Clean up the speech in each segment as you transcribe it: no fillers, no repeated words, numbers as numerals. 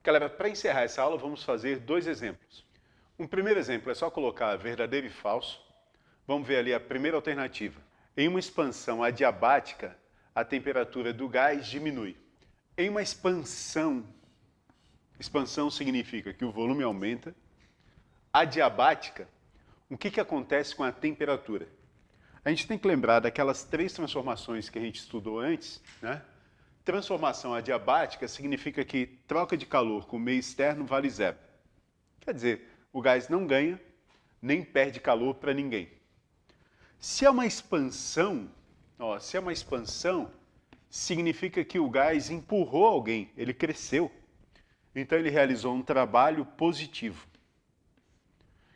Galera, para encerrar essa aula, vamos fazer dois exemplos. Um primeiro exemplo é só colocar verdadeiro e falso. Vamos ver ali a primeira alternativa. Em uma expansão adiabática, a temperatura do gás diminui. Em uma expansão significa que o volume aumenta. Adiabática, o que acontece com a temperatura? A gente tem que lembrar daquelas três transformações que a gente estudou antes, né? Transformação adiabática significa que troca de calor com o meio externo vale zero. Quer dizer, o gás não ganha, nem perde calor para ninguém. Se é uma expansão, significa que o gás empurrou alguém, ele cresceu. Então ele realizou um trabalho positivo.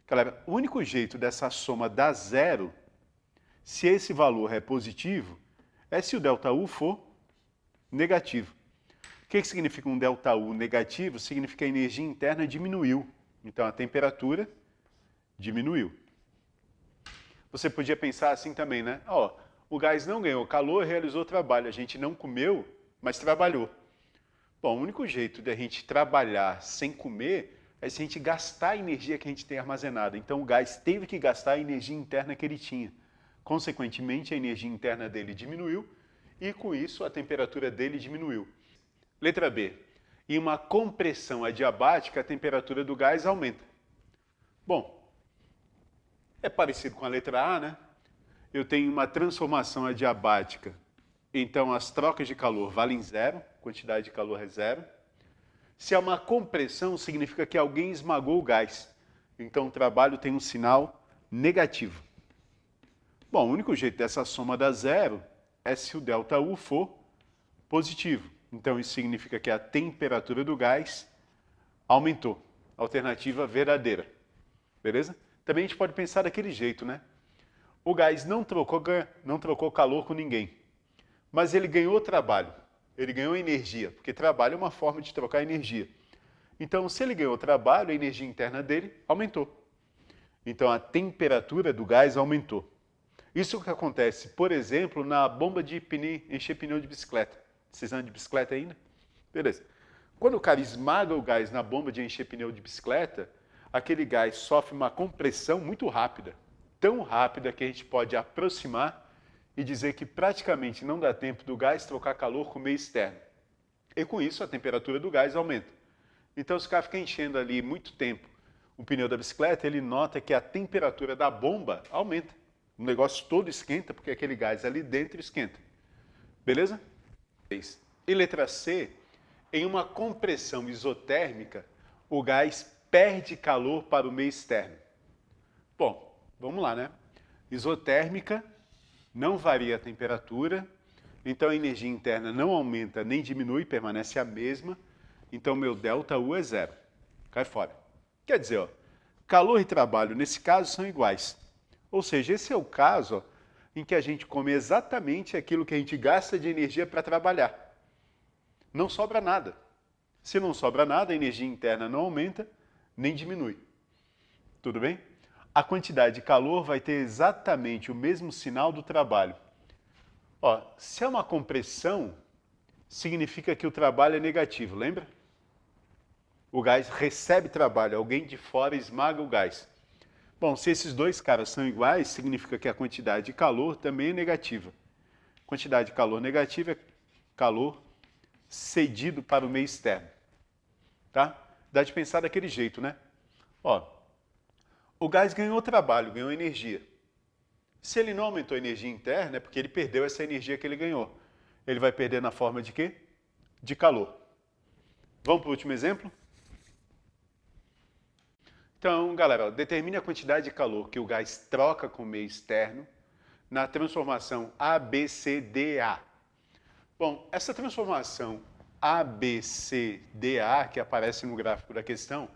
Galera, o único jeito dessa soma dar zero, se esse valor é positivo, é se o ΔU for negativo. O que significa um ΔU negativo? Significa que a energia interna diminuiu. Então a temperatura diminuiu. Você podia pensar assim também, né? O gás não ganhou calor, realizou trabalho. A gente não comeu, mas trabalhou. Bom, o único jeito de a gente trabalhar sem comer é se a gente gastar a energia que a gente tem armazenada. Então o gás teve que gastar a energia interna que ele tinha. Consequentemente, a energia interna dele diminuiu e, com isso, a temperatura dele diminuiu. Letra B. Em uma compressão adiabática, a temperatura do gás aumenta. Bom, é parecido com a letra A, né? Eu tenho uma transformação adiabática, então as trocas de calor valem zero, quantidade de calor é zero. Se é uma compressão, significa que alguém esmagou o gás. Então o trabalho tem um sinal negativo. Bom, o único jeito dessa soma dar zero é se o ΔU for positivo. Então isso significa que a temperatura do gás aumentou. Alternativa verdadeira. Beleza? Também a gente pode pensar daquele jeito, né? O gás não trocou calor com ninguém, mas ele ganhou trabalho. Ele ganhou energia, porque trabalho é uma forma de trocar energia. Então, se ele ganhou trabalho, a energia interna dele aumentou. Então, a temperatura do gás aumentou. Isso que acontece, por exemplo, na bomba de encher pneu de bicicleta. Vocês andam de bicicleta ainda? Beleza. Quando o cara esmaga o gás na bomba de encher pneu de bicicleta, aquele gás sofre uma compressão muito rápida. Tão rápida que a gente pode aproximar e dizer que praticamente não dá tempo do gás trocar calor com o meio externo. E com isso a temperatura do gás aumenta. Então se o cara fica enchendo ali muito tempo o pneu da bicicleta, ele nota que a temperatura da bomba aumenta. O negócio todo esquenta porque aquele gás ali dentro esquenta. Beleza? E letra C, em uma compressão isotérmica, o gás perde calor para o meio externo. Bom, vamos lá, né? Isotérmica não varia a temperatura, então a energia interna não aumenta nem diminui, permanece a mesma, então meu ΔU é zero. Cai fora. Quer dizer, calor e trabalho nesse caso são iguais. Ou seja, esse é o caso em que a gente come exatamente aquilo que a gente gasta de energia para trabalhar. Não sobra nada. Se não sobra nada, a energia interna não aumenta nem diminui. Tudo bem? A quantidade de calor vai ter exatamente o mesmo sinal do trabalho. Se é uma compressão, significa que o trabalho é negativo, lembra? O gás recebe trabalho, alguém de fora esmaga o gás. Bom, se esses dois caras são iguais, significa que a quantidade de calor também é negativa. Quantidade de calor negativa é calor cedido para o meio externo. Tá? Dá de pensar daquele jeito, né? O gás ganhou trabalho, ganhou energia. Se ele não aumentou a energia interna, é porque ele perdeu essa energia que ele ganhou. Ele vai perder na forma de quê? De calor. Vamos para o último exemplo? Então, galera, determine a quantidade de calor que o gás troca com o meio externo na transformação ABCDA. Bom, essa transformação ABCDA, que aparece no gráfico da questão,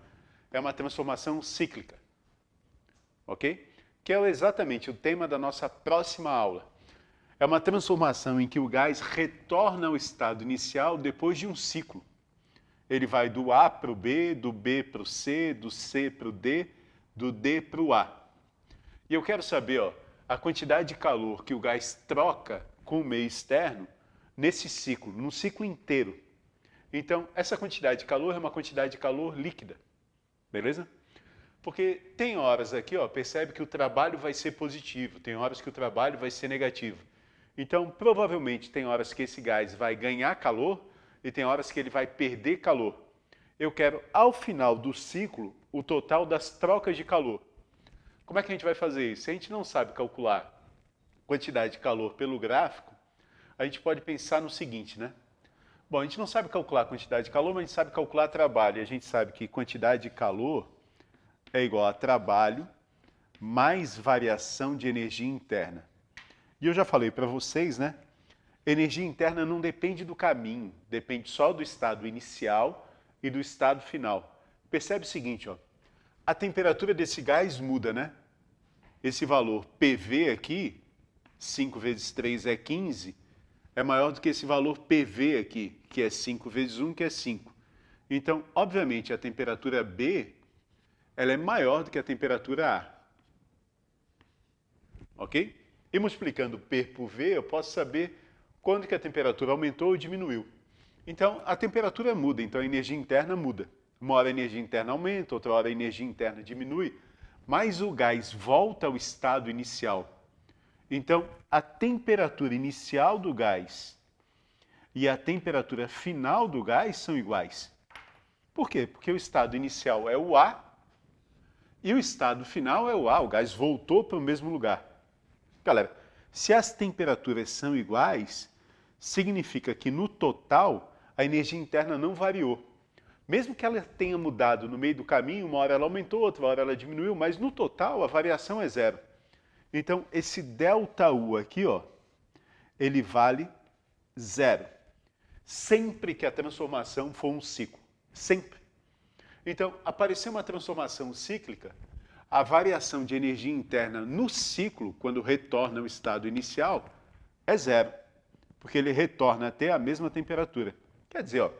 é uma transformação cíclica. Ok? Que é exatamente o tema da nossa próxima aula. É uma transformação em que o gás retorna ao estado inicial depois de um ciclo. Ele vai do A para o B, do B para o C, do C para o D, do D para o A. E eu quero saber a quantidade de calor que o gás troca com o meio externo nesse ciclo, no ciclo inteiro. Então, essa quantidade de calor é uma quantidade de calor líquida, beleza? Porque tem horas aqui, ó, percebe que o trabalho vai ser positivo, tem horas que o trabalho vai ser negativo. Então, provavelmente, tem horas que esse gás vai ganhar calor e tem horas que ele vai perder calor. Eu quero, ao final do ciclo, o total das trocas de calor. Como é que a gente vai fazer isso? Se a gente não sabe calcular quantidade de calor pelo gráfico, a gente pode pensar no seguinte, né? Bom, a gente não sabe calcular a quantidade de calor, mas a gente sabe calcular trabalho. E a gente sabe que quantidade de calor é igual a trabalho mais variação de energia interna. E eu já falei para vocês, né? Energia interna não depende do caminho, depende só do estado inicial e do estado final. Percebe o seguinte, ó, a temperatura desse gás muda, né? Esse valor PV aqui, 5 vezes 3 é 15, é maior do que esse valor PV aqui, que é 5 vezes 1, que é 5. Então, obviamente, a temperatura B, ela é maior do que a temperatura A. Ok? E multiplicando P por V, eu posso saber quando que a temperatura aumentou ou diminuiu. Então, a temperatura muda, então a energia interna muda. Uma hora a energia interna aumenta, outra hora a energia interna diminui, mas o gás volta ao estado inicial. Então, a temperatura inicial do gás e a temperatura final do gás são iguais. Por quê? Porque o estado inicial é o A e o estado final é o A. O gás voltou para o mesmo lugar. Galera, se as temperaturas são iguais, significa que no total a energia interna não variou. Mesmo que ela tenha mudado no meio do caminho, uma hora ela aumentou, outra hora ela diminuiu, mas no total a variação é zero. Então, esse ΔU aqui, ó, ele vale zero. Sempre que a transformação for um ciclo. Sempre. Então, aparecer uma transformação cíclica, a variação de energia interna no ciclo, quando retorna ao estado inicial, é zero. Porque ele retorna até a mesma temperatura. Quer dizer, ó,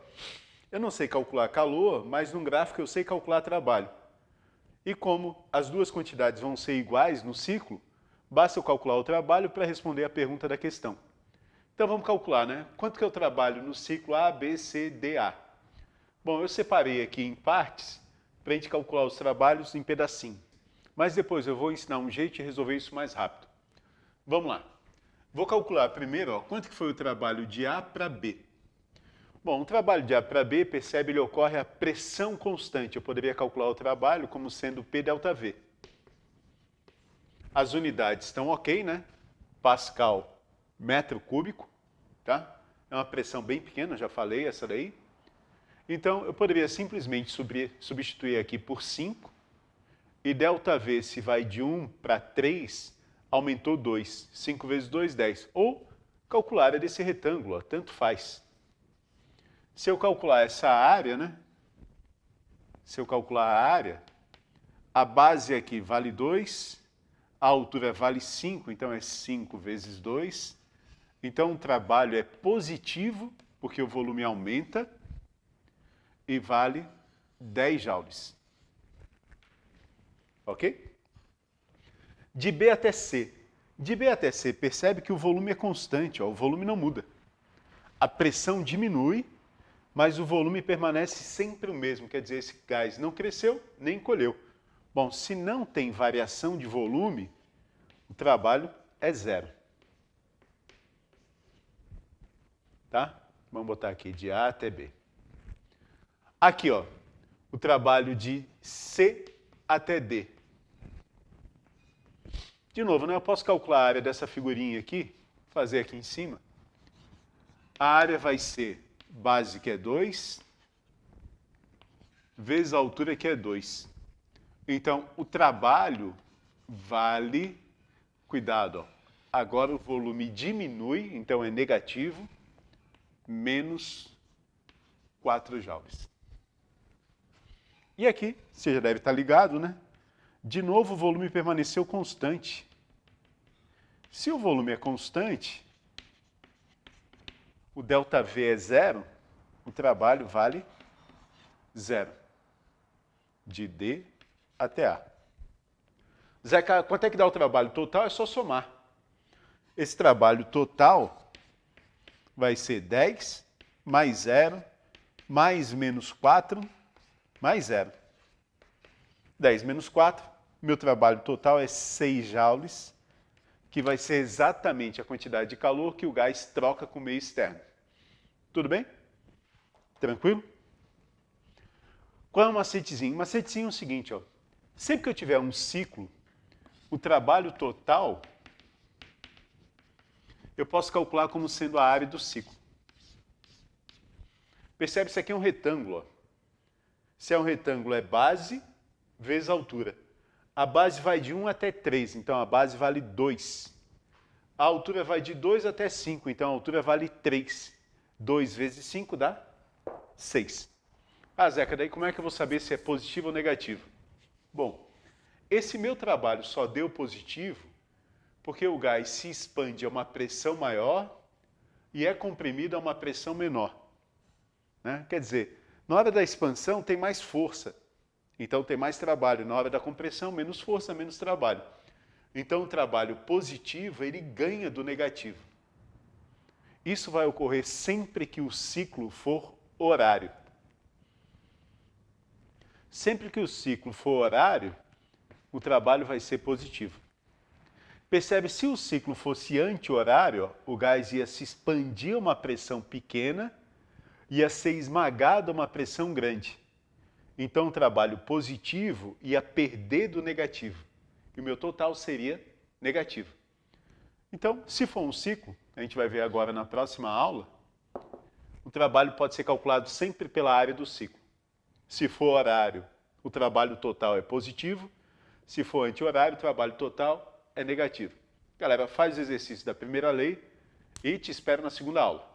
eu não sei calcular calor, mas num gráfico eu sei calcular trabalho. E como as duas quantidades vão ser iguais no ciclo, basta eu calcular o trabalho para responder a pergunta da questão. Então vamos calcular, né? Quanto que eu trabalho no ciclo A, B, C, D, A? Bom, eu separei aqui em partes para a gente calcular os trabalhos em pedacinho. Mas depois eu vou ensinar um jeito de resolver isso mais rápido. Vamos lá. Vou calcular primeiro, ó, quanto que foi o trabalho de A para B. Bom, o trabalho de A para B, percebe, ele ocorre a pressão constante. Eu poderia calcular o trabalho como sendo P delta V. As unidades estão ok, né? Pascal, metro cúbico, tá? É uma pressão bem pequena, já falei essa daí. Então, eu poderia simplesmente substituir aqui por 5. E ΔV, se vai de 1 para 3, aumentou 2. 5 vezes 2, 10. Ou calcular a área desse retângulo, ó, tanto faz. Se eu calcular essa área, né? Se eu calcular a área, a base aqui vale 2, a altura vale 5, então é 5 vezes 2. Então o trabalho é positivo, porque o volume aumenta, e vale 10 joules. Ok? De B até C. De B até C, percebe que o volume é constante, ó, o volume não muda. A pressão diminui, mas o volume permanece sempre o mesmo, quer dizer, esse gás não cresceu nem encolheu. Bom, se não tem variação de volume, o trabalho é zero. Tá? Vamos botar aqui de A até B. Aqui, ó, o trabalho de C até D. De novo, né, eu posso calcular a área dessa figurinha aqui, fazer aqui em cima. A área vai ser base, que é 2, vezes a altura, que é 2. Então, o trabalho vale... Cuidado, ó. Agora o volume diminui, então é negativo, menos 4 joules. E aqui, você já deve estar ligado, né? De novo, o volume permaneceu constante. Se o volume é constante, o ΔV é zero, o trabalho vale zero. De D até A. Zeca, quanto é que dá o trabalho total? É só somar. Esse trabalho total vai ser 10 mais 0 mais menos 4, mais 0. 10 menos 4, meu trabalho total é 6 joules, que vai ser exatamente a quantidade de calor que o gás troca com o meio externo. Tudo bem? Tranquilo? Qual é o macetezinho? O macetezinho é o seguinte, ó. Sempre que eu tiver um ciclo, o trabalho total eu posso calcular como sendo a área do ciclo. Percebe, isso aqui é um retângulo. Ó. Se é um retângulo, é base vezes altura. A base vai de 1 até 3, então a base vale 2. A altura vai de 2 até 5, então a altura vale 3. 2 vezes 5 dá 6. Ah, Zeca, daí como é que eu vou saber se é positivo ou negativo? Bom, esse meu trabalho só deu positivo porque o gás se expande a uma pressão maior e é comprimido a uma pressão menor. Né? Quer dizer, na hora da expansão tem mais força, então tem mais trabalho. Na hora da compressão, menos força, menos trabalho. Então o trabalho positivo, ele ganha do negativo. Isso vai ocorrer sempre que o ciclo for horário. Sempre que o ciclo for horário, o trabalho vai ser positivo. Percebe, se o ciclo fosse anti-horário, o gás ia se expandir a uma pressão pequena, ia ser esmagado a uma pressão grande. Então o trabalho positivo ia perder do negativo. E o meu total seria negativo. Então, se for um ciclo, a gente vai ver agora na próxima aula, o trabalho pode ser calculado sempre pela área do ciclo. Se for horário, o trabalho total é positivo. Se for anti-horário, o trabalho total é negativo. Galera, faz o exercício da primeira lei e te espero na segunda aula.